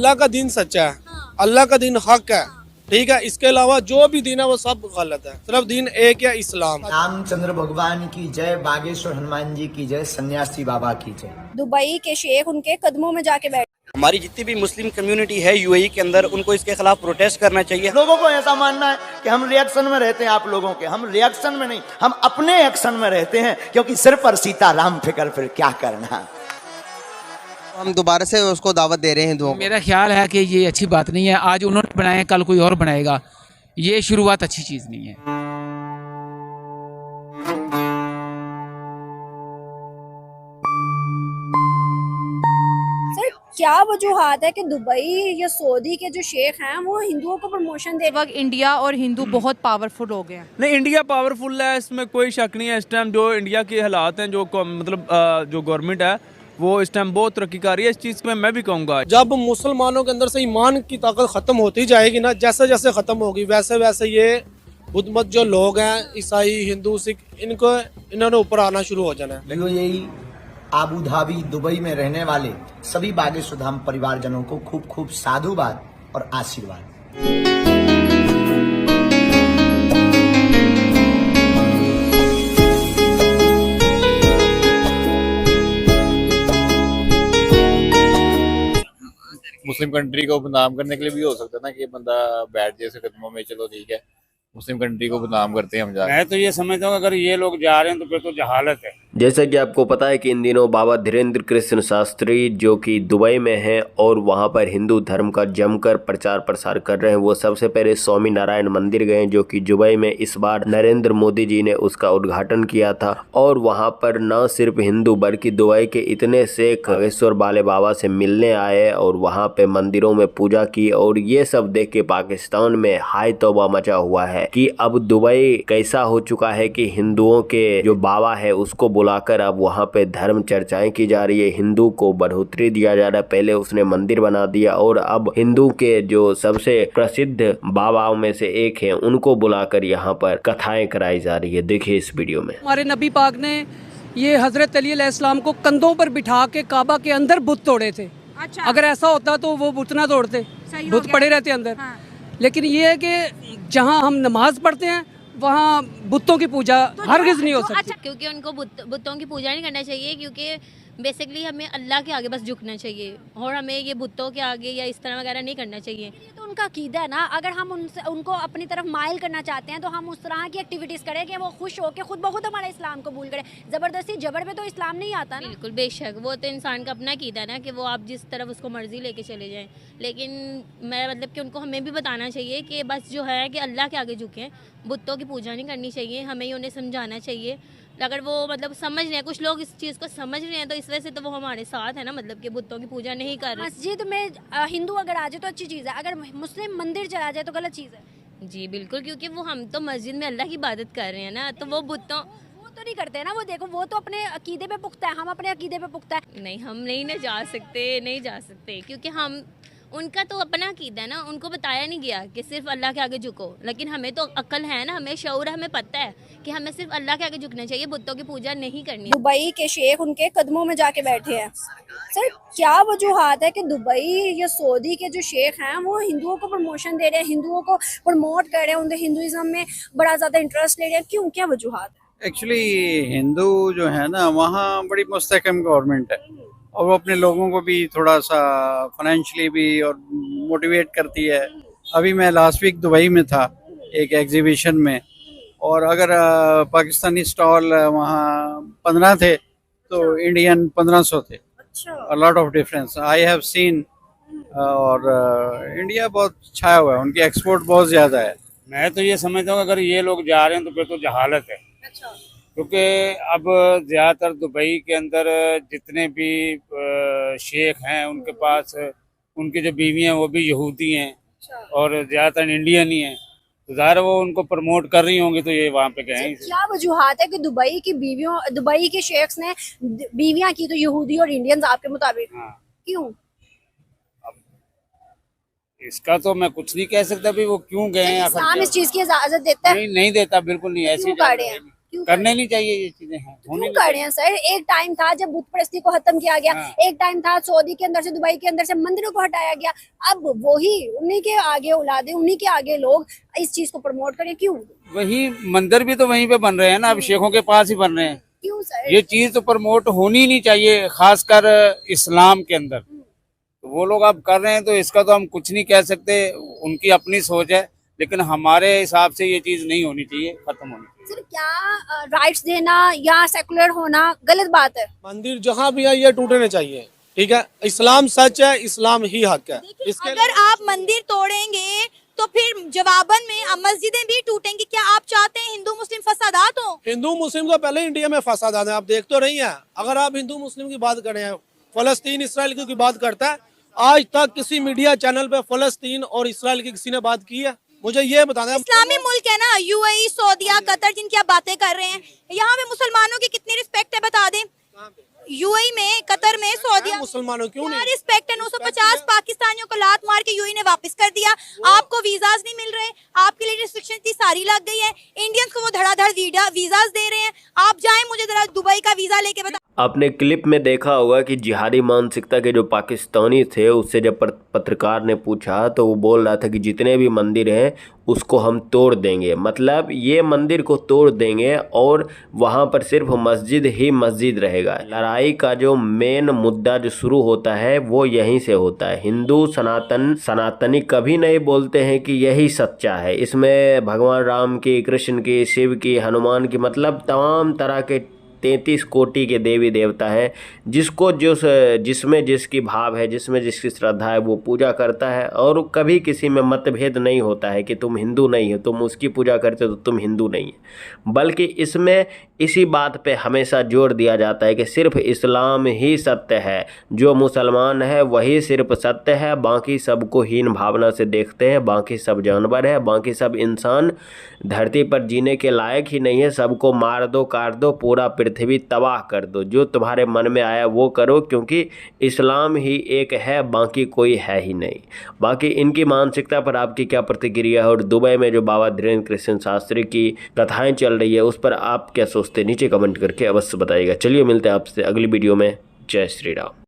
अल्लाह का दीन सच्चा है, अल्लाह का दीन हक है, ठीक है। इसके अलावा जो भी दीन है वो सब गलत है, सिर्फ दीन एक है, इस्लाम। रामचंद्र भगवान की जय, बागेश्वर हनुमान जी की जय, सन्यासी बाबा की जय। दुबई के शेख उनके कदमों में जाके बैठे। हमारी जितनी भी मुस्लिम कम्युनिटी है यूएई के अंदर, उनको इसके खिलाफ प्रोटेस्ट करना चाहिए। लोगों को ऐसा मानना है कि हम रिएक्शन में रहते हैं, आप लोगों के, हम रिएक्शन में नहीं, हम अपने एक्शन में रहते हैं, क्योंकि सिर पर सीताराम फिकर, फिर क्या करना। हम दोबारा से उसको दावत दे रहे हैं हिंदुओं को। मेरा ख्याल है कि ये अच्छी बात नहीं है। आज उन्होंने बनाया, कल कोई और बनाएगा, ये शुरुआत अच्छी चीज़ नहीं है। सर क्या वजूहात है कि दुबई या सऊदी के जो शेख हैं वो हिंदुओं को प्रमोशन दे? वक्त इंडिया और हिंदू बहुत पावरफुल हो गए हैं। नहीं, इंडिया पावरफुल है, इसमें कोई शक नहीं है। इस टाइम जो इंडिया के हालात हैं, जो मतलब जो गवर्नमेंट है वो इस टाइम बहुत तरक्की कर रही है। इस चीज़ में मैं भी कहूँगा, जब मुसलमानों के अंदर से ईमान की ताकत खत्म होती जाएगी ना, जैसे जैसे खत्म होगी वैसे वैसे ये बुद्ध मत जो लोग हैं, ईसाई, हिंदू, सिख, इन्होंने ऊपर आना शुरू हो जाना है। यही आबू धाबी, दुबई में रहने वाले सभी बागेश्वर धाम परिवारजनों को खूब खूब साधुवाद और आशीर्वाद। मुस्लिम कंट्री को बदनाम करने के लिए भी हो सकता है ना कि ये बंदा बैठ जाए इसके कदमों में, चलो ठीक है, मुस्लिम कंट्री को बदनाम करते हैं हम जा। मैं तो ये समझता हूँ अगर ये लोग जा रहे हैं तो फिर तो जहालत है। जैसा कि आपको पता है कि इन दिनों बाबा धीरेन्द्र कृष्ण शास्त्री जो कि दुबई में हैं और वहां पर हिंदू धर्म का जमकर प्रचार प्रसार कर रहे हैं, वो सबसे पहले स्वामी नारायण मंदिर गए जो कि दुबई में इस बार नरेंद्र मोदी जी ने उसका उद्घाटन किया था। और वहां पर न सिर्फ हिंदू बल्कि दुबई के इतने शेख खगेश्वर वाले बाबा से मिलने आए और वहां पे मंदिरों में पूजा की। और ये सब देख के पाकिस्तान में हाय तौबा मचा हुआ है कि अब दुबई कैसा हो चुका है कि हिंदुओं के जो बाबा है उसको बुलाकर अब वहाँ पे धर्म चर्चाएं की जा रही है, हिंदू को बढ़ोतरी दिया जा रहा है। पहले उसने मंदिर बना दिया और अब हिंदू के जो सबसे प्रसिद्ध बाबाओं में से एक है उनको बुलाकर यहाँ पर कथाएं कराई जा रही है। देखिए इस वीडियो में। हमारे नबी पाक ने ये हजरत अली अलैहिस्सलाम को कंधों पर बिठा के काबा के अंदर बुत तोड़े थे। अच्छा। अगर ऐसा होता तो वो बुत ना तोड़ते, बुत पड़े रहते अंदर। हाँ। लेकिन ये है कि जहाँ हम नमाज पढ़ते हैं वहाँ बुतों की पूजा हरगिज़ नहीं हो सकती। अच्छा, क्योंकि उनको बुतों की पूजा नहीं करना चाहिए, क्योंकि बेसिकली हमें अल्लाह के आगे बस झुकना चाहिए और हमें ये बुतों के आगे या इस तरह वगैरह नहीं करना चाहिए। ये तो उनका अकीदा है ना, अगर हम उनको अपनी तरफ माइल करना चाहते हैं तो हम उस तरह की एक्टिविटीज़ करें कि वो खुश हो के खुद ब खुद हमारे इस्लाम कबूल करें। ज़बरदस्ती जबर पे तो इस्लाम नहीं आता ना। बिल्कुल बेशक, वो तो इंसान का अपना अकीदा है ना कि वो आप जिस तरफ उसको मर्जी लेके चले जाएं। लेकिन मैं मतलब कि उनको हमें भी बताना चाहिए कि बस जो है कि अल्लाह के आगे झुकें, बुतों की पूजा नहीं करनी चाहिए। हमें ही उन्हें समझाना चाहिए। अगर वो मतलब समझ रहे हैं, कुछ लोग इस चीज़ को समझ रहे हैं तो इस वजह से तो वो हमारे साथ है ना, मतलब कि बुतों की पूजा नहीं कर रहे। मस्जिद में हिंदू अगर आ जाए तो अच्छी चीज़ है, अगर मुस्लिम मंदिर चला जाए तो गलत चीज़ है। जी बिल्कुल, क्योंकि वो हम तो मस्जिद में अल्लाह की इबादत कर रहे हैं ना, तो वो बुतों वो तो नहीं करते ना। वो देखो, वो तो अपने अकीदे पे पुख्ता है, हम अपने अकीदे पे पुख्ता है। नहीं, हम नहीं ना जा सकते, नहीं जा सकते, क्योंकि हम उनका तो अपना अकीदा है ना, उनको बताया नहीं गया कि सिर्फ अल्लाह के आगे झुको। लेकिन हमें तो अक्ल है ना, हमें शऊर है, हमें पता है कि हमें सिर्फ अल्लाह के आगे झुकना चाहिए, बुतों की पूजा नहीं करनी। दुबई के शेख उनके कदमों में जाके बैठे हैं। सर क्या वजूहात है कि दुबई या सऊदी के जो शेख हैं वो हिंदुओं को प्रमोशन दे रहे हैं, हिंदुओं को प्रमोट कर रहे हैं, उनके हिंदुइज्म में बड़ा ज़्यादा इंटरेस्ट ले रहे हैं? क्यों, क्या वजूहात है? एक्चुअली हिंदू जो है ना, वहाँ बड़ी मुस्तहकम गवर्नमेंट है और वो अपने लोगों को भी थोड़ा सा फाइनेंशियली भी और मोटिवेट करती है। अभी मैं लास्ट वीक दुबई में था एक एग्जीबिशन में, और अगर पाकिस्तानी स्टॉल वहाँ 15 थे तो इंडियन 1500 थे। A lot of difference I have seen. और इंडिया बहुत छाया हुआ है, उनकी एक्सपोर्ट बहुत ज़्यादा है। मैं तो ये समझता हूँ अगर ये लोग जा रहे हैं तो फिर तो जहालत है। क्योंकि अब ज़्यादातर दुबई के अंदर जितने भी शेख हैं उनके पास उनकी जो बीवी हैं वो भी यहूदी हैं और ज़्यादातर इंडियन ही हैं, तो ज़ाहिर वो उनको प्रमोट कर रही होंगी तो ये वहाँ पे गए हैं। क्या वजूहात है कि दुबई के शेख्स ने बीवियां की तो यहूदी और इंडियंस आपके मुताबिक? हाँ। क्यों? इसका तो मैं कुछ नहीं कह सकता भी वो क्यों गए हैं। इस्लाम इस चीज की इजाजत देता है? नहीं देता, बिल्कुल नहीं। ऐसी करने नहीं चाहिए ये चीजें हैं, होने क्यों कर रहे हैं सर? एक टाइम था जब बुत परस्ती को खत्म किया गया, एक टाइम था सऊदी के अंदर से, दुबई के अंदर से मंदिरों को हटाया गया। अब वही उन्हीं के आगे औलादे, उन्हीं के आगे लोग इस चीज को प्रमोट करें, क्यों? वही मंदिर भी तो वहीं पे बन रहे हैं ना, अब शेखों के पास ही बन रहे हैं। क्यों सर? ये चीज तो प्रमोट होनी नहीं चाहिए, खासकर इस्लाम के अंदर। तो वो लोग अब कर रहे हैं तो इसका तो हम कुछ नहीं कह सकते, उनकी अपनी सोच है, लेकिन हमारे हिसाब से ये चीज नहीं होनी चाहिए, खत्म होनी चाहिए। सर क्या राइट्स देना या सेकुलर होना गलत बात है? मंदिर जहाँ भी है ये टूटने चाहिए, ठीक है। इस्लाम सच है, इस्लाम ही हक है। अगर आप मंदिर तोड़ेंगे तो फिर जवाबन में मस्जिदें भी टूटेंगी। क्या आप चाहते हैं हिंदू मुस्लिम फसादात हो? हिंदू मुस्लिम का पहले इंडिया में फसादात है, आप देख तो रही हैं। अगर आप हिंदू मुस्लिम की बात करें, फलस्तीन इसराइल की बात करता है, आज तक किसी मीडिया चैनल पे फलस्तीन और इसराइल की किसी ने बात की है? मुझे ये बताना है। इस्लामी मुल्क है ना, यूएई, सऊदीया, कतर, जिनकी आप बातें कर रहे हैं, यहाँ पे मुसलमानों की कितनी रिस्पेक्ट है बता दें। यूएई में, कतर में, सऊदीया, मुसलमानों क्यों नहीं रिस्पेक्ट है? 950 पाकिस्तानियों को लात मार के यूएई ने वापस कर दिया। आपको वीजाज नहीं मिल रहे, आपके लिए रिस्ट्रिक्शन इतनी सारी लग गई है, इंडियंस को वो धड़ाधड़ वीजाज दे रहे हैं। आप जाएं, मुझे जरा दुबई का वीजा लेके बता। आपने क्लिप में देखा होगा कि जिहादी मानसिकता के जो पाकिस्तानी थे, उससे जब पत्रकार ने पूछा तो वो बोल रहा था कि जितने भी मंदिर हैं उसको हम तोड़ देंगे, मतलब ये मंदिर को तोड़ देंगे और वहाँ पर सिर्फ मस्जिद ही मस्जिद रहेगा। लड़ाई का जो मेन मुद्दा जो शुरू होता है वो यहीं से होता है। हिंदू सनातनी कभी नहीं बोलते हैं कि यही सच्चा है, इसमें भगवान राम की, कृष्ण की, शिव की, हनुमान की, मतलब तमाम तरह के 33 कोटि के देवी देवता हैं, जिसको जिसमें जिसकी भाव है, जिसमें जिसकी श्रद्धा है वो पूजा करता है। और कभी किसी में मतभेद नहीं होता है कि तुम हिंदू नहीं हो, तुम उसकी पूजा करते हो तो तुम हिंदू नहीं है, बल्कि इसमें इसी बात पे हमेशा जोर दिया जाता है कि सिर्फ इस्लाम ही सत्य है, जो मुसलमान है वही सिर्फ सत्य है, बाकी सबको हीन भावना से देखते हैं, बाकी सब जानवर है, बाकी सब इंसान धरती पर जीने के लायक ही नहीं है, सबको मार दो, काट दो, पूरा पृथ्वी तबाह कर दो, जो तुम्हारे मन में आया वो करो, क्योंकि इस्लाम ही एक है, बाकी कोई है ही नहीं। बाकी इनकी मानसिकता पर आपकी क्या प्रतिक्रिया है, और दुबई में जो बाबा धीरेन्द्र कृष्ण शास्त्री की कथाएं चल रही है उस पर आप क्या सोचते हैं, नीचे कमेंट करके अवश्य बताइएगा। चलिए मिलते हैं आपसे अगली वीडियो में। जय श्री राम।